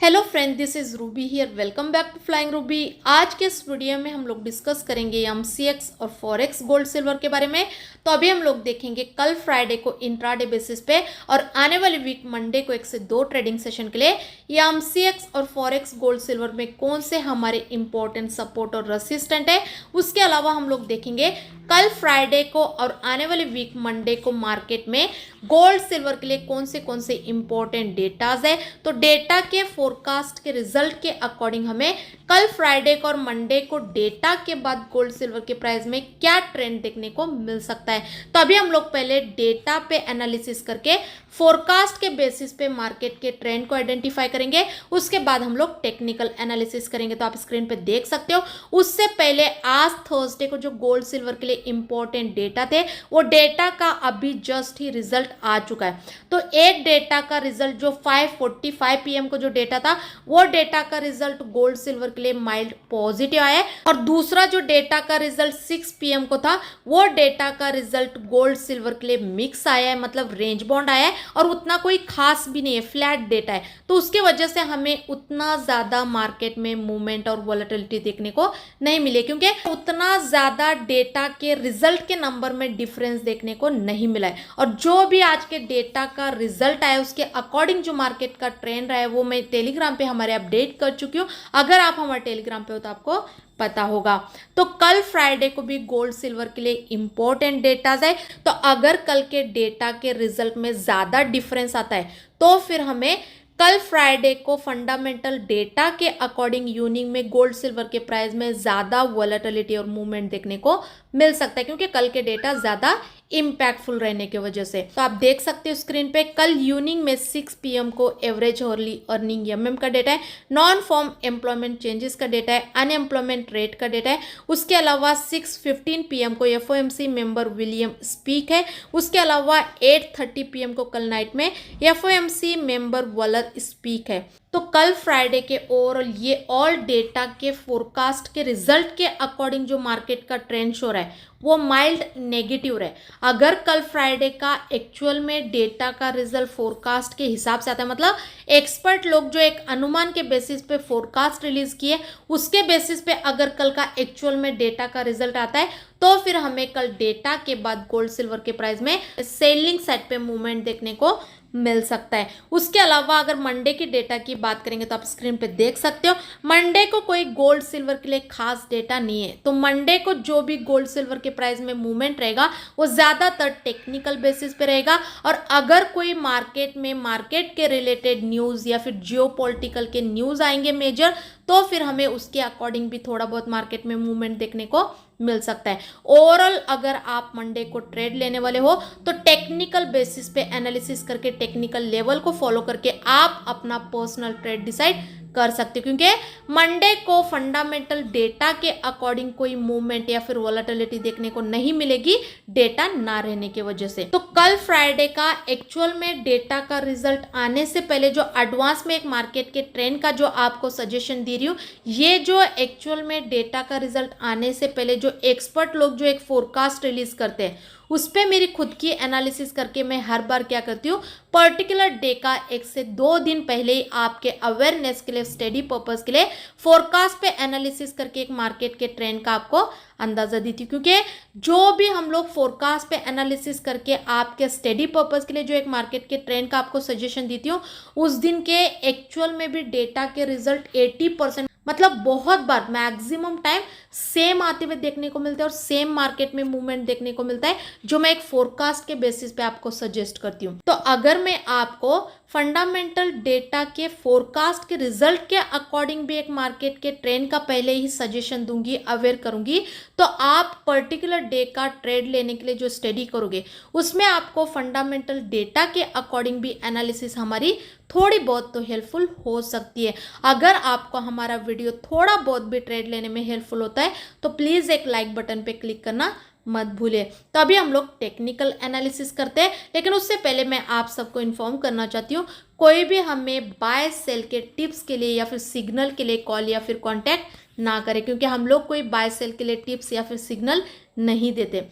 Hello friend, this is Ruby here. Welcome back to flying Ruby. आज के इस video में हम लोग डिस्कस करेंगे एमसीएक्स और फॉरेक्स गोल्ड सिल्वर के बारे में। तो अभी हम लोग देखेंगे कल फ्राइडे को इंट्राडे बेसिस पे और आने वाली वीक मंडे को 1 से 2 ट्रेडिंग सेशन के लिए ये एमसीएक्स और फॉरेक्स गोल्ड सिल्वर में कौन से हमारे इंपॉर्टेंट सपोर्ट और रेसिस्टेंट है। उसके अलावा हम लोग देखेंगे कल फ्राइडे को और आने वाली वीक मंडे को मार्केट में गोल्ड सिल्वर के लिए कौन से इंपॉर्टेंट डेटाज है। तो डेटा के फोरकास्ट के रिजल्ट के अकॉर्डिंग हमें कल फ्राइडे को और मंडे को डेटा के बाद गोल्ड सिल्वर के प्राइस में क्या ट्रेंड देखने को मिल सकता है। तो अभी हम लोग पहले डेटा पे एनालिसिस करके फोरकास्ट के बेसिस पे मार्केट के ट्रेंड को आइडेंटिफाई करेंगे। उसके बाद हम लोग टेक्निकल एनालिसिस करेंगे। तो आप स्क्रीन पे देख सकते हो। उससे पहले आज थर्सडे को जो गोल्ड सिल्वर के लिए इंपॉर्टेंट डेटा थे वो डेटा का अभी जस्ट ही रिजल्ट आ चुका है। तो एक डेटा का रिजल्ट जो 5:45 पीएम को जो डेटा था वो डेटा का रिजल्ट गोल्ड सिल्वर के लिए माइल्ड पॉजिटिव आया है और दूसरा जो डेटा का रिजल्ट 6 पीएम को था वो डेटा का रिजल्ट गोल्ड सिल्वर के लिए मिक्स आया है, मतलब रेंज बाउंड आया है और उतना कोई खास भी नहीं है, फ्लैट डेटा है। तो उसके वजह से हमें उतना ज्यादा मार्केट में मूवमेंट और वॉलेटिलिटी देखने को नहीं मिले, क्योंकि उतना ज्यादा डेटा के रिजल्ट के नंबर में डिफरेंस देखने को नहीं मिला है। और जो भी आज के डेटा का रिजल्ट आया उसके अकॉर्डिंग जो मार्केट का ट्रेंड रहा है वो मैं टेलीग्राम पे हमारे अपडेट कर चुकी हूँ। अगर आप हमारे टेलीग्राम पे हो तो आपको पता होगा। तो कल फ्राइडे को भी गोल्ड सिल्वर के लिए इंपॉर्टेंट डेटाज है। तो अगर कल के डेटा के रिजल्ट में ज्यादा डिफरेंस आता है तो फिर हमें कल फ्राइडे को फंडामेंटल डेटा के अकॉर्डिंग यूनिंग में गोल्ड सिल्वर के प्राइस में ज्यादा वॉलेटिलिटी और मूवमेंट देखने को मिल सकता है, क्योंकि कल के डेटा ज्यादा इम्पैक्टफुल रहने की वजह से। तो आप देख सकते हो स्क्रीन पे कल यूनिंग में 6 पीएम को एवरेज हॉर्ली अर्निंग एमएम का डेटा है, नॉन फॉर्म एम्प्लॉयमेंट चेंजेस का डेटा है, अनएम्प्लॉयमेंट रेट का डेटा है। उसके अलावा 6:15 पीएम को एफओएमसी मेंबर विलियम स्पीक है। उसके अलावा 8:30 पीएम को कल नाइट में एफओएमसी मेंबर वॉलर स्पीक है। तो कल फ्राइडे के ओवरऑल ये ऑल डेटा के फोरकास्ट के रिजल्ट के अकॉर्डिंग जो मार्केट का ट्रेंड शो रहा है वो माइल्ड नेगेटिव रहे। अगर कल फ्राइडे का एक्चुअल में डेटा का रिजल्ट फोरकास्ट के हिसाब से आता है, मतलब एक्सपर्ट लोग जो एक अनुमान के बेसिस पे फोरकास्ट रिलीज किए उसके बेसिस पे अगर कल का एक्चुअल में डेटा का रिजल्ट आता है तो फिर हमें कल डेटा के बाद गोल्ड सिल्वर के प्राइस में सेलिंग साइड पे मूवमेंट देखने को मिल सकता है। उसके अलावा अगर मंडे की डेटा की बात करेंगे तो आप स्क्रीन पे देख सकते हो मंडे को कोई गोल्ड सिल्वर के लिए खास डेटा नहीं है। तो मंडे को जो भी गोल्ड सिल्वर के प्राइस में मूवमेंट रहेगा वो ज्यादातर टेक्निकल बेसिस पे रहेगा। और अगर कोई मार्केट में मार्केट के रिलेटेड न्यूज या फिर जियोपॉलिटिकल के न्यूज आएंगे मेजर, तो फिर हमें उसके अकॉर्डिंग भी थोड़ा बहुत मार्केट में मूवमेंट देखने को मिल सकता है। ओवरऑल अगर आप मंडे को ट्रेड लेने वाले हो तो टेक्निकल बेसिस पे एनालिसिस करके टेक्निकल लेवल को फॉलो करके आप अपना पर्सनल ट्रेड डिसाइड कर सकते हो, क्योंकि मंडे को फंडामेंटल डेटा के अकॉर्डिंग कोई मूवमेंट या फिर वॉलेटिलिटी देखने को नहीं मिलेगी डेटा ना रहने की वजह से। तो कल फ्राइडे का एक्चुअल में डेटा का रिजल्ट आने से पहले जो एडवांस में एक मार्केट के ट्रेंड का जो आपको सजेशन दे रही हूँ, ये जो एक्चुअल में डेटा का रिजल्ट आने से पहले जो एक्सपर्ट लोग जो एक फोरकास्ट रिलीज करते हैं उस पर मेरी खुद की एनालिसिस करके मैं हर बार क्या करती हूँ, पर्टिकुलर डे का 1 से 2 दिन पहले ही आपके अवेयरनेस के लिए, स्टडी पर्पस के लिए फोरकास्ट पे एनालिसिस करके एक मार्केट के ट्रेंड का आपको अंदाजा दी थी। क्योंकि जो भी हम लोग फोरकास्ट पे एनालिसिस करके आपके स्टडी पर्पस के लिए जो एक मार्केट के ट्रेंड का आपको सजेशन देती हूँ, उस दिन के एक्चुअल में भी डेटा के रिजल्ट 80%, मतलब बहुत बार मैक्सिमम टाइम सेम आते हुए देखने को मिलते हैं और सेम मार्केट में मूवमेंट देखने को मिलता है जो मैं एक फोरकास्ट के बेसिस पे आपको सजेस्ट करती हूँ। तो अगर मैं आपको फंडामेंटल डेटा के फोरकास्ट के रिजल्ट के अकॉर्डिंग भी एक मार्केट के ट्रेंड का पहले ही सजेशन दूंगी, अवेयर करूंगी, तो आप पर्टिकुलर डे का ट्रेड लेने के लिए जो स्टडी करोगे उसमें आपको फंडामेंटल डेटा के अकॉर्डिंग भी एनालिसिस हमारी थोड़ी बहुत तो हेल्पफुल हो सकती है। अगर आपको हमारा वीडियो थोड़ा बहुत भी ट्रेड लेने में हेल्पफुल होता है तो प्लीज़ एक लाइक बटन पे क्लिक करना मत भूलिए। तो अभी हम लोग टेक्निकल एनालिसिस करते हैं, लेकिन उससे पहले मैं आप सबको इन्फॉर्म करना चाहती हूँ, कोई भी हमें बाय सेल के टिप्स के लिए या फिर सिग्नल के लिए कॉल या फिर कॉन्टैक्ट ना करें, क्योंकि हम लोग कोई बाय सेल के लिए टिप्स या फिर सिग्नल नहीं देते।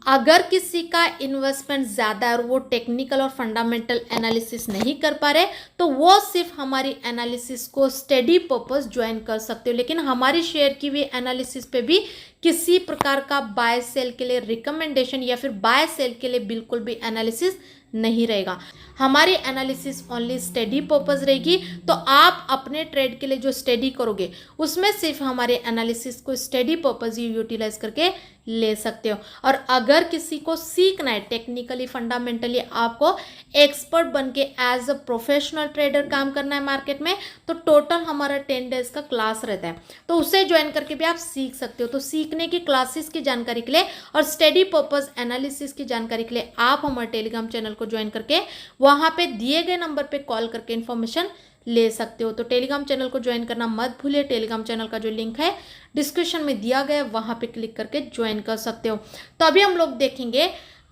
अगर किसी का इन्वेस्टमेंट ज़्यादा है और वो टेक्निकल और फंडामेंटल एनालिसिस नहीं कर पा रहे तो वो सिर्फ हमारी एनालिसिस को स्टडी पर्पस ज्वाइन कर सकते हो, लेकिन हमारी शेयर की भी एनालिसिस पे भी किसी प्रकार का बाय सेल के लिए रिकमेंडेशन या फिर बाय सेल के लिए बिल्कुल भी एनालिसिस नहीं रहेगा। हमारी एनालिसिस ओनली स्टडी पर्पस रहेगी। तो आप अपने ट्रेड के लिए जो स्टडी करोगे उसमें सिर्फ हमारे एनालिसिस को स्टडी पर्पस ही यूटिलाइज करके ले सकते हो। और अगर किसी को सीखना है टेक्निकली फंडामेंटली, आपको एक्सपर्ट बन के एज अ प्रोफेशनल ट्रेडर काम करना है मार्केट में, तो टोटल हमारा 10 डेज का क्लास रहता है, तो उसे ज्वाइन करके भी आप सीख सकते हो। तो सीखने की क्लासेस की जानकारी के लिए और स्टडी पर्पस एनालिसिस की जानकारी के लिए आप हमारे टेलीग्राम चैनल को ज्वाइन करके वहां पे दिए गए नंबर पे कॉल करके इन्फॉर्मेशन ले सकते हो। तो टेलीग्राम चैनल को ज्वाइन करना मत भूलिए। टेलीग्राम चैनल का जो लिंक है डिस्क्रिप्शन में दिया गया है, वहां पे क्लिक करके ज्वाइन कर सकते हो। तो अभी हम लोग देखेंगे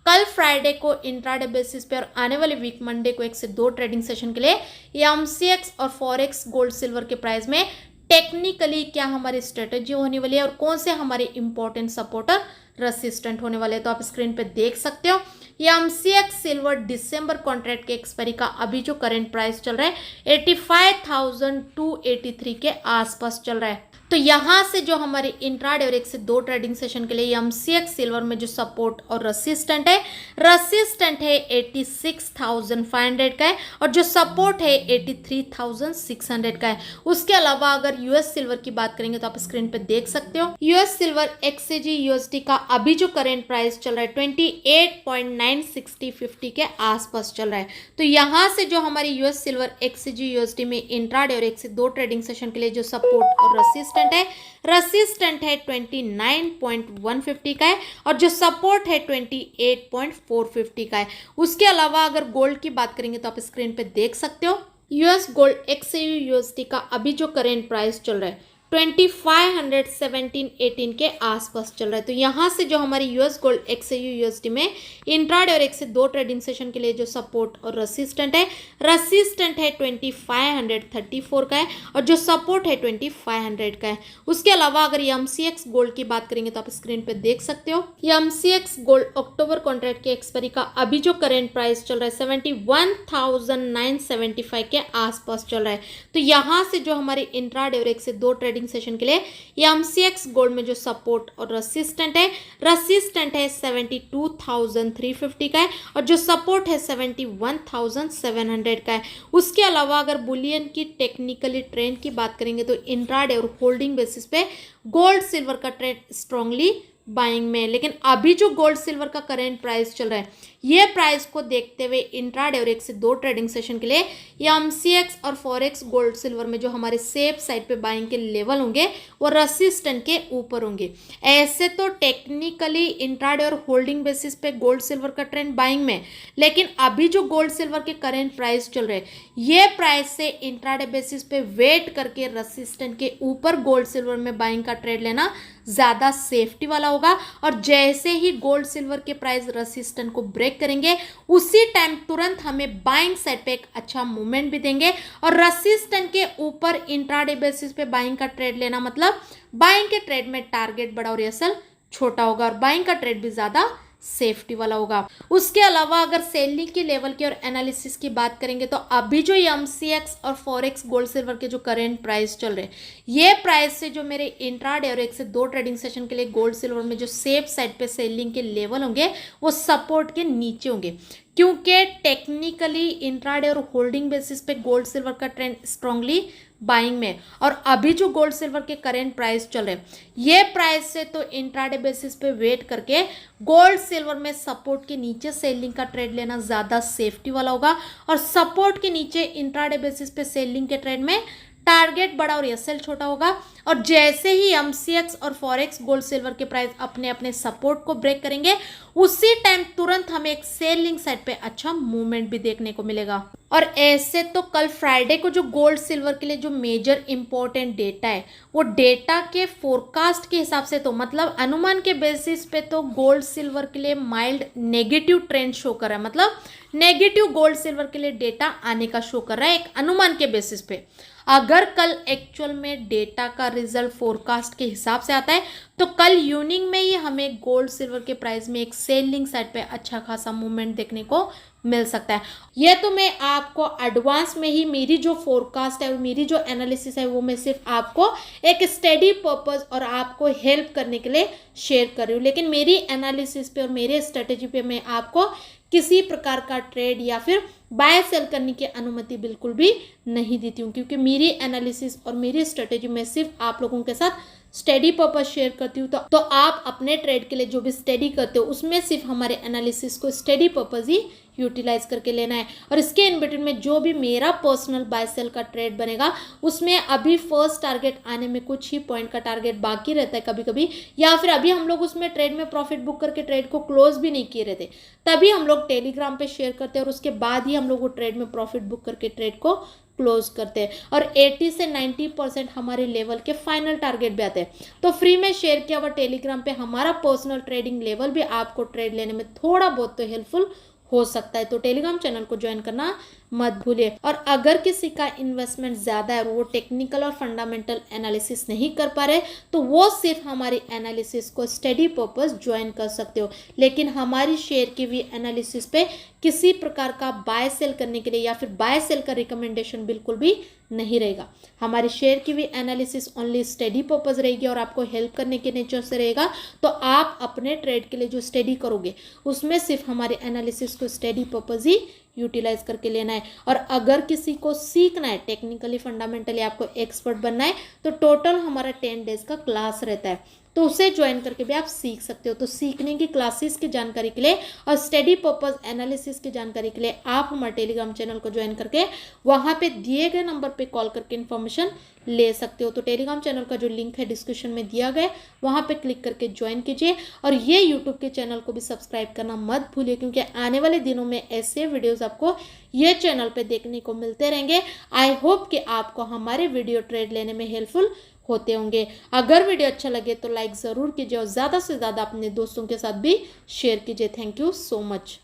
कल फ्राइडे को इंट्राडे बेसिस पे और आने वाले वीक मंडे को 1 से 2 ट्रेडिंग सेशन के लिए एमसीएक्स और फॉरेक्स गोल्ड सिल्वर के प्राइस में टेक्निकली क्या हमारी स्ट्रेटेजी होने वाली है और कौन से हमारे इंपॉर्टेंट सपोर्टर रेसिस्टेंट होने वाले हैं। तो आप स्क्रीन पे देख सकते हो ये एमसीएक्स सिल्वर दिसंबर कॉन्ट्रैक्ट के एक्सपायरी का अभी जो करंट प्राइस चल रहा है 85,283 के आसपास चल रहा है। तो यहाँ से जो हमारे इंट्राडे और 1 से 2 ट्रेडिंग सेशन के लिए एमसीएक्स सिल्वर में जो सपोर्ट और रेसिस्टेंट है 86,500 का है और जो सपोर्ट है 83,600 का है। उसके अलावा अगर यूएस सिल्वर की बात करेंगे तो आप स्क्रीन पे देख सकते हो यूएस सिल्वर एक्सजेजी यूएसडी का अभी जो करेंट प्राइस चल रहा है 28.96050 के आसपास चल रहा है। तो यहाँ से जो हमारी यूएस सिल्वर एक्सजेजी यूएसडी में इंट्राडे और 1 से 2 ट्रेडिंग सेशन के लिए जो सपोर्ट और रेसिस्टेंट है 29.150 का है और जो सपोर्ट है 28.450 का है। उसके अलावा अगर गोल्ड की बात करेंगे तो आप स्क्रीन पे देख सकते हो यूएस गोल्ड एक्सयू यूएसडी का अभी जो करेंट प्राइस चल रहा है 2517.18 के आसपास चल रहा है। तो यहाँ से जो हमारी यूएस गोल्ड एक्सयू यूएसडी में इंट्राडे और 1 से 2 ट्रेडिंग सेशन के लिए जो सपोर्ट और रेसिस्टेंट है 2534 का है और जो सपोर्ट है 2500 का है। उसके अलावा अगर एमसीएक्स गोल्ड की बात करेंगे तो आप स्क्रीन पे देख सकते हो एमसीएक्स गोल्ड अक्टूबर कॉन्ट्रैक्ट के एक्सपायरी का अभी जो करेंट प्राइस चल रहा है 71,975 के आसपास चल रहा है। तो यहाँ से जो हमारे इंट्राडे और 1 से 2 ट्रेडिंग सेशन के लिए एमसीएक्स गोल्ड में जो सपोर्ट और रेसिस्टेंट है 72,350 का है और जो सपोर्ट है 71,700 का है। उसके अलावा अगर बुलियन की टेक्निकली ट्रेंड की बात करेंगे तो इंट्राडे और होल्डिंग बेसिस पे गोल्ड सिल्वर का ट्रेंड स्ट्रांगली बाइंग में, लेकिन अभी जो गोल्ड सिल्वर का करेंट प्राइस चल रहा है ये प्राइस को देखते हुए इंट्राडे और 1 से 2 ट्रेडिंग सेशन के लिए एमसीएक्स और फॉरेक्स गोल्ड सिल्वर में जो हमारे सेफ साइड पे बाइंग के लेवल होंगे वो रेसिस्टेंट के ऊपर होंगे। ऐसे तो टेक्निकली इंट्राडे और होल्डिंग बेसिस पे गोल्ड सिल्वर का ट्रेंड बाइंग में, लेकिन अभी जो गोल्ड सिल्वर के करेंट प्राइस चल रहे हैं ये प्राइस से इंट्राडे बेसिस पे वेट करके रेसिस्टेंट के ऊपर गोल्ड सिल्वर में बाइंग का ट्रेड लेना ज़्यादा सेफ्टी वाला होगा। और जैसे ही गोल्ड सिल्वर के प्राइस रेसिस्टेंट को ब्रेक करेंगे उसी टाइम तुरंत हमें बाइंग साइड पे एक अच्छा मूवमेंट भी देंगे और रेसिस्टेंट के ऊपर इंट्राडे बेसिस पे बाइंग का ट्रेड लेना मतलब बाइंग के ट्रेड में टारगेट बड़ा और एसएल छोटा होगा और बाइंग का ट्रेड भी ज़्यादा सेफ्टी वाला होगा। उसके अलावा अगर सेलिंग के लेवल की और एनालिसिस की बात करेंगे तो अभी जो एमसीएक्स और फॉरेक्स गोल्ड सिल्वर के जो करेंट प्राइस चल रहे हैं ये प्राइस से जो मेरे इंट्राडे और 1 से 2 ट्रेडिंग सेशन के लिए गोल्ड सिल्वर में जो सेफ साइड पे सेलिंग के लेवल होंगे वो सपोर्ट के नीचे होंगे, क्योंकि टेक्निकली इंट्राडे और होल्डिंग बेसिस पे गोल्ड सिल्वर का ट्रेंड स्ट्रांगली बाइंग में और अभी जो गोल्ड सिल्वर के करेंट प्राइस चल रहे हैं ये प्राइस से तो इंट्राडे बेसिस पे वेट करके गोल्ड सिल्वर में सपोर्ट के नीचे सेलिंग का ट्रेड लेना ज़्यादा सेफ्टी वाला होगा और सपोर्ट के नीचे इंट्राडे बेसिस पे सेलिंग के ट्रेड में टारगेट बड़ा और एसएल छोटा होगा। और जैसे ही एमसीएक्स और फॉरेक्स गोल्ड सिल्वर के प्राइस अपने अपने सपोर्ट को ब्रेक करेंगे उसी टाइम तुरंत हमें एक सेलिंग साइड पे अच्छा मूवमेंट भी देखने को मिलेगा। और ऐसे तो कल फ्राइडे को जो गोल्ड सिल्वर के लिए जो मेजर इंपॉर्टेंट डेटा है वो डेटा के फोरकास्ट के हिसाब से तो मतलब अनुमान के बेसिस पे तो गोल्ड सिल्वर के लिए माइल्ड नेगेटिव ट्रेंड शो कर रहा है, मतलब नेगेटिव गोल्ड सिल्वर के लिए डेटा आने का शो कर रहा है एक अनुमान के बेसिस पे। अगर कल एक्चुअल में डेटा का रिजल्ट फोरकास्ट के हिसाब से आता है तो कल इवनिंग में ही हमें गोल्ड सिल्वर के प्राइस में एक सेलिंग साइड पे अच्छा खासा मूवमेंट देखने को मिल सकता है। यह तो मैं आपको एडवांस में ही मेरी जो फोरकास्ट है, मेरी जो एनालिसिस है, वो मैं सिर्फ आपको एक स्टडी पर्पस और आपको हेल्प करने के लिए शेयर कर रही हूँ। लेकिन मेरी एनालिसिस पे और मेरे स्ट्रेटेजी पे मैं आपको किसी प्रकार का ट्रेड या फिर बाय सेल करने की अनुमति बिल्कुल भी नहीं देती हूँ, क्योंकि मेरी एनालिसिस और मेरी स्ट्रेटेजी में सिर्फ आप लोगों के साथ स्टडी पर्पस शेयर करती हूँ। तो आप अपने ट्रेड के लिए जो भी स्टडी करते हो उसमें सिर्फ हमारे एनालिसिस को स्टडी पर्पस ही यूटिलाइज करके लेना है। और इसके इन बिटवीन में जो भी मेरा पर्सनल बाय सेल का ट्रेड बनेगा उसमें अभी फर्स्ट टारगेट आने में कुछ ही पॉइंट का टारगेट बाकी रहता है कभी कभी, या फिर अभी हम लोग उसमें ट्रेड में प्रॉफिट बुक करके ट्रेड को क्लोज भी नहीं किए रहते, तभी हम लोग टेलीग्राम पे शेयर करते हैं और उसके बाद ही हम लोग वो ट्रेड में प्रॉफिट बुक करके ट्रेड को क्लोज करते हैं। और 80 से 90% हमारे लेवल के फाइनल टारगेट भी आते हैं। तो फ्री में शेयर किया हुआ टेलीग्राम पे हमारा पर्सनल ट्रेडिंग लेवल भी आपको ट्रेड लेने में थोड़ा बहुत तो हेल्पफुल हो सकता है। तो टेलीग्राम चैनल को ज्वाइन करना मत भूलिए। और अगर किसी का इन्वेस्टमेंट ज़्यादा है, वो टेक्निकल और फंडामेंटल एनालिसिस नहीं कर पा रहे, तो वो सिर्फ हमारी एनालिसिस को स्टडी पर्पस ज्वाइन कर सकते हो। लेकिन हमारी शेयर की हुई एनालिसिस पे किसी प्रकार का बाय सेल करने के लिए या फिर बाय सेल का रिकमेंडेशन बिल्कुल भी नहीं रहेगा। हमारी शेयर की भी एनालिसिस ओनली स्टडी पर्पस रहेगी और आपको हेल्प करने के नेचर से रहेगा। तो आप अपने ट्रेड के लिए जो स्टडी करोगे उसमें सिर्फ हमारे एनालिसिस को स्टडी पर्पस ही यूटिलाइज करके लेना है। और अगर किसी को सीखना है, टेक्निकली फंडामेंटली आपको एक्सपर्ट बनना है, तो टोटल हमारा 10 डेज का क्लास रहता है, तो उसे ज्वाइन करके भी आप सीख सकते हो। तो सीखने की क्लासेस की जानकारी के लिए और स्टडी पर्पस एनालिसिस की जानकारी के लिए आप हमारे टेलीग्राम चैनल को ज्वाइन करके वहाँ पे दिए गए नंबर पे कॉल करके इन्फॉर्मेशन ले सकते हो। तो टेलीग्राम चैनल का जो लिंक है डिस्क्रिप्शन में दिया गया, वहाँ पे क्लिक करके ज्वाइन कीजिए। और ये यूट्यूब के चैनल को भी सब्सक्राइब करना मत भूलिए, क्योंकि आने वाले दिनों में ऐसे वीडियोस आपको ये चैनल पे देखने को मिलते रहेंगे। आई होप कि आपको हमारे वीडियो ट्रेड लेने में हेल्पफुल होते होंगे। अगर वीडियो अच्छा लगे तो लाइक ज़रूर कीजिए और ज़्यादा से ज़्यादा अपने दोस्तों के साथ भी शेयर कीजिए। Thank you so much.